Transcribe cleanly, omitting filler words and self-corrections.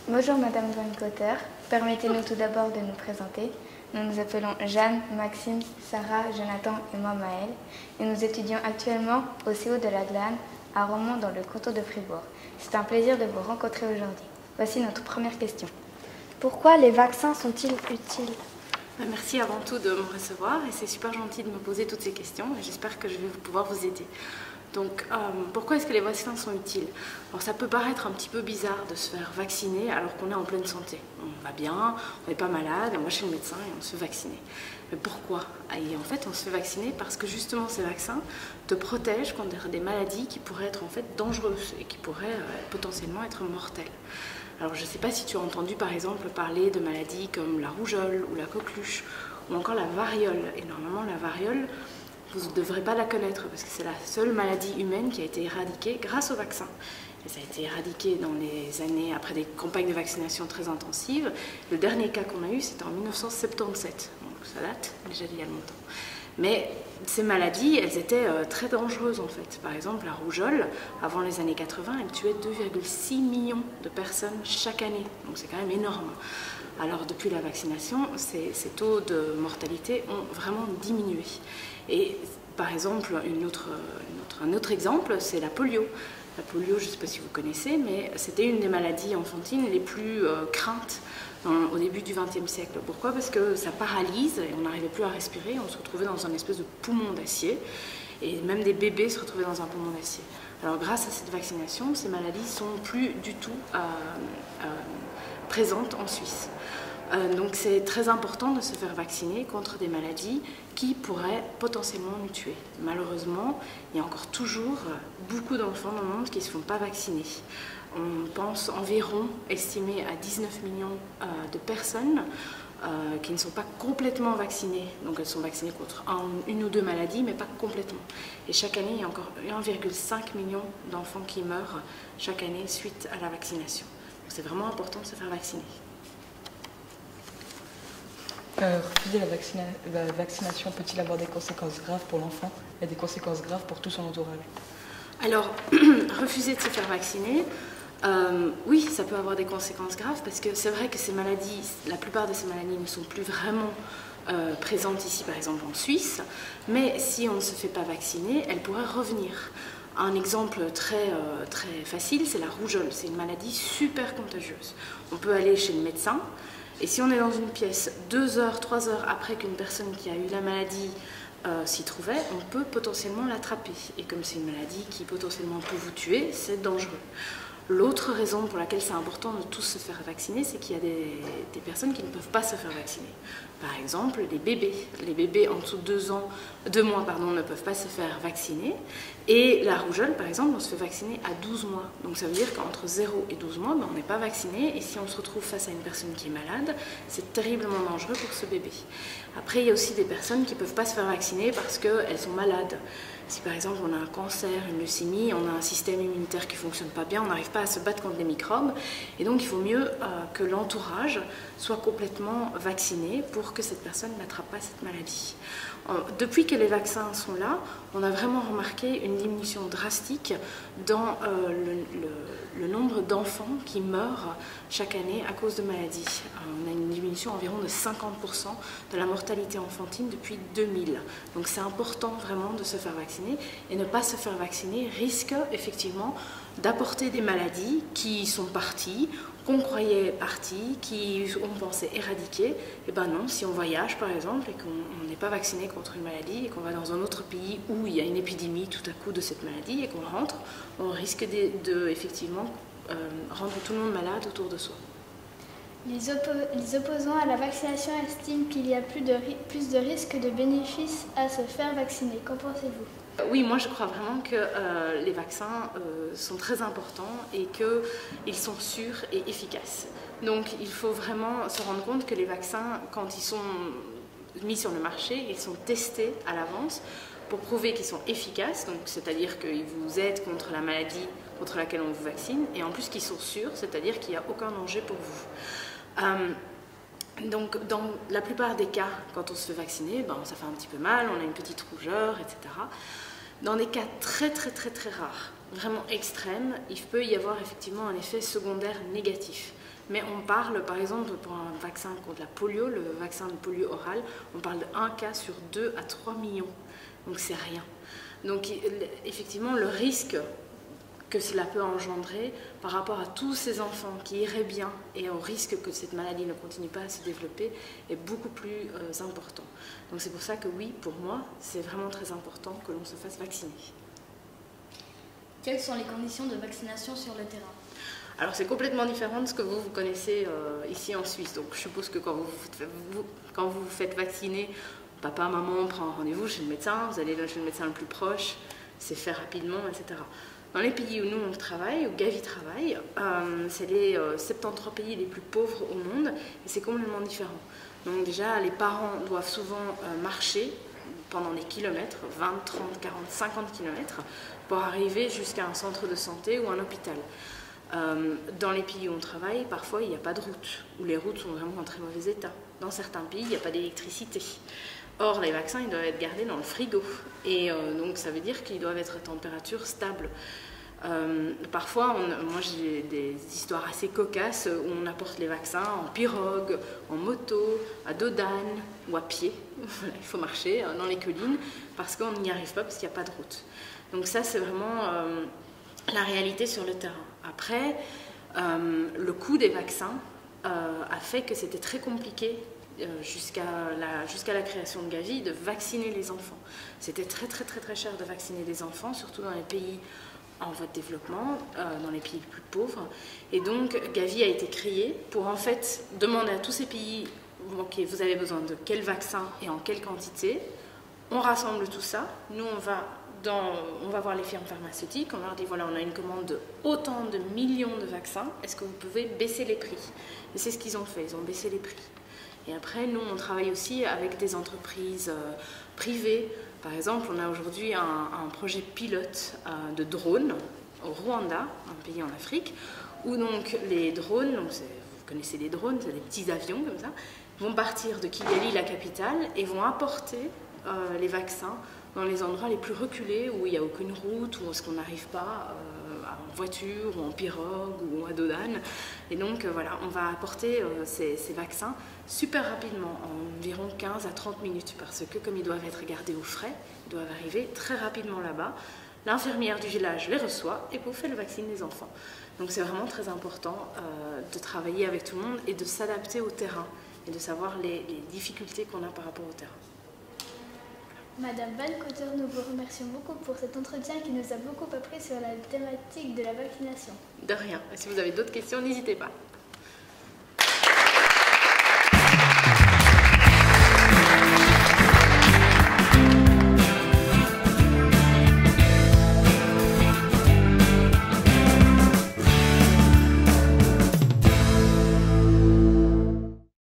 Bonjour Madame Van Cotter, permettez-nous tout d'abord de nous présenter. Nous nous appelons Jeanne, Maxime, Sarah, Jonathan et moi Maëlle et nous étudions actuellement au CO de la Glane à Romont dans le canton de Fribourg. C'est un plaisir de vous rencontrer aujourd'hui. Voici notre première question. Pourquoi les vaccins sont-ils utiles ? Merci avant tout de me recevoir et c'est super gentil de me poser toutes ces questions et j'espère que je vais pouvoir vous aider. Donc, pourquoi est-ce que les vaccins sont utiles? Alors, ça peut paraître un petit peu bizarre de se faire vacciner alors qu'on est en pleine santé. On va bien, on n'est pas malade, on va chez le médecin et on se fait vacciner. Mais pourquoi? Et en fait, on se fait vacciner parce que justement ces vaccins te protègent contre des maladies qui pourraient être en fait dangereuses et qui pourraient potentiellement être mortelles. Alors, je ne sais pas si tu as entendu par exemple parler de maladies comme la rougeole ou la coqueluche ou encore la variole. Et normalement, la variole, vous ne devrez pas la connaître parce que c'est la seule maladie humaine qui a été éradiquée grâce au vaccin. Et ça a été éradiqué dans les années après des campagnes de vaccination très intensives. Le dernier cas qu'on a eu, c'était en 1977. Donc ça date déjà d'il y a longtemps. Mais ces maladies, elles étaient très dangereuses en fait. Par exemple, la rougeole, avant les années 80, elle tuait 2,6 millions de personnes chaque année. Donc c'est quand même énorme. Alors depuis la vaccination, ces taux de mortalité ont vraiment diminué. Et par exemple, un autre exemple, c'est la polio. La polio, je ne sais pas si vous connaissez, mais c'était une des maladies enfantines les plus craintes au début du XXe siècle. Pourquoi? Parce que ça paralyse et on n'arrivait plus à respirer, on se retrouvait dans un espèce de poumon d'acier et même des bébés se retrouvaient dans un poumon d'acier. Alors grâce à cette vaccination, ces maladies ne sont plus du tout présentes en Suisse. Donc c'est très important de se faire vacciner contre des maladies qui pourraient potentiellement nous tuer. Malheureusement, il y a encore toujours beaucoup d'enfants dans le monde qui ne se font pas vacciner. On pense environ, estimé à 19 millions de personnes qui ne sont pas complètement vaccinées. Donc elles sont vaccinées contre une ou deux maladies, mais pas complètement. Et chaque année, il y a encore 1,5 million d'enfants qui meurent chaque année suite à la vaccination. Donc c'est vraiment important de se faire vacciner. Refuser la vaccination peut-il avoir des conséquences graves pour l'enfant et des conséquences graves pour tout son entourage? Alors, refuser de se faire vacciner, oui, ça peut avoir des conséquences graves parce que c'est vrai que ces maladies, la plupart de ces maladies ne sont plus vraiment présentes ici, par exemple en Suisse, mais si on ne se fait pas vacciner, elles pourraient revenir. Un exemple très facile, c'est la rougeole. C'est une maladie super contagieuse. On peut aller chez le médecin. Et si on est dans une pièce 2 heures, 3 heures après qu'une personne qui a eu la maladie s'y trouvait, on peut potentiellement l'attraper. Et comme c'est une maladie qui potentiellement peut vous tuer, c'est dangereux. L'autre raison pour laquelle c'est important de tous se faire vacciner, c'est qu'il y a des personnes qui ne peuvent pas se faire vacciner. Par exemple, les bébés. Les bébés en dessous de 2 mois ne peuvent pas se faire vacciner. Et la rougeole, par exemple, on se fait vacciner à 12 mois. Donc ça veut dire qu'entre 0 et 12 mois, on n'est pas vacciné. Et si on se retrouve face à une personne qui est malade, c'est terriblement dangereux pour ce bébé. Après, il y a aussi des personnes qui ne peuvent pas se faire vacciner parce qu'elles sont malades. Si par exemple on a un cancer, une leucémie, on a un système immunitaire qui ne fonctionne pas bien, on n'arrive pas à se battre contre les microbes. Et donc il vaut mieux que l'entourage soit complètement vacciné pour que cette personne n'attrape pas cette maladie. Depuis que les vaccins sont là, on a vraiment remarqué une diminution drastique dans le nombre d'enfants qui meurent chaque année à cause de maladies. On a une diminution environ de 50% de la mortalité enfantine depuis 2000. Donc c'est important vraiment de se faire vacciner et ne pas se faire vacciner risque effectivement d'apporter des maladies qui sont parties, qu'on croyait parties, qu'on pensait éradiquer. Et ben non, si on voyage par exemple et qu'on n'est pas vacciné contre une maladie et qu'on va dans un autre pays où il y a une épidémie tout à coup de cette maladie et qu'on rentre, on risque de effectivement rendre tout le monde malade autour de soi. Les opposants à la vaccination estiment qu'il y a plus de risques que de bénéfices à se faire vacciner. Qu'en pensez-vous? Oui, moi je crois vraiment que les vaccins sont très importants et qu'ils sont sûrs et efficaces. Donc il faut vraiment se rendre compte que les vaccins, quand ils sont mis sur le marché, ils sont testés à l'avance pour prouver qu'ils sont efficaces, donc c'est-à-dire qu'ils vous aident contre la maladie contre laquelle on vous vaccine, et en plus qu'ils sont sûrs, c'est-à-dire qu'il n'y a aucun danger pour vous. Donc dans la plupart des cas, quand on se fait vacciner, ça fait un petit peu mal, on a une petite rougeur, etc. Dans des cas très rares, vraiment extrêmes, il peut y avoir effectivement un effet secondaire négatif. Mais on parle, par exemple, pour un vaccin contre la polio, le vaccin de polio oral, on parle de 1 cas sur 2 à 3 millions. Donc c'est rien. Donc effectivement, le risque que cela peut engendrer par rapport à tous ces enfants qui iraient bien et au risque que cette maladie ne continue pas à se développer est beaucoup plus important. Donc c'est pour ça que oui, pour moi, c'est vraiment très important que l'on se fasse vacciner. Quelles sont les conditions de vaccination sur le terrain? Alors c'est complètement différent de ce que vous connaissez ici en Suisse. Donc je suppose que quand vous vous faites vacciner, papa, maman, on prend un rendez-vous chez le médecin, vous allez chez le médecin le plus proche, c'est fait rapidement, etc. Dans les pays où nous on travaille, où Gavi travaille, c'est les 73 pays les plus pauvres au monde et c'est complètement différent. Donc déjà, les parents doivent souvent marcher pendant des kilomètres, 20, 30, 40, 50 kilomètres, pour arriver jusqu'à un centre de santé ou un hôpital. Dans les pays où on travaille, parfois il n'y a pas de route, ou les routes sont vraiment en très mauvais état. Dans certains pays, il n'y a pas d'électricité. Or, les vaccins, ils doivent être gardés dans le frigo. Et donc, ça veut dire qu'ils doivent être à température stable. Parfois, moi j'ai des histoires assez cocasses où on apporte les vaccins en pirogue, en moto, à dos d'âne ou à pied. Il faut marcher dans les collines parce qu'on n'y arrive pas parce qu'il n'y a pas de route. Donc ça, c'est vraiment la réalité sur le terrain. Après, le coût des vaccins a fait que c'était très compliqué jusqu'à la création de Gavi de vacciner les enfants. C'était très cher de vacciner les enfants, surtout dans les pays en voie de développement, dans les pays les plus pauvres. Et donc Gavi a été créé pour en fait demander à tous ces pays ok, vous avez besoin de quel vaccin et en quelle quantité. On rassemble tout ça, nous on va voir les firmes pharmaceutiques, on leur dit voilà, on a une commande de autant de millions de vaccins, est-ce que vous pouvez baisser les prix? Et c'est ce qu'ils ont fait, ils ont baissé les prix. Et après, nous, on travaille aussi avec des entreprises privées. Par exemple, on a aujourd'hui un projet pilote de drones au Rwanda, un pays en Afrique, où donc les drones, donc vous connaissez les drones, c'est des petits avions comme ça, vont partir de Kigali, la capitale, et vont apporter les vaccins dans les endroits les plus reculés où il n'y a aucune route, où est-ce qu'on n'arrive pas en voiture, ou en pirogue, ou à dos d'âne. Et donc voilà, on va apporter ces vaccins super rapidement, en environ 15 à 30 minutes, parce que comme ils doivent être gardés au frais, ils doivent arriver très rapidement là-bas. L'infirmière du village les reçoit et vous fait le vaccin des enfants. Donc c'est vraiment très important de travailler avec tout le monde et de s'adapter au terrain et de savoir les difficultés qu'on a par rapport au terrain. Madame Van Cotter, nous vous remercions beaucoup pour cet entretien qui nous a beaucoup appris sur la thématique de la vaccination. De rien. Si vous avez d'autres questions, n'hésitez pas.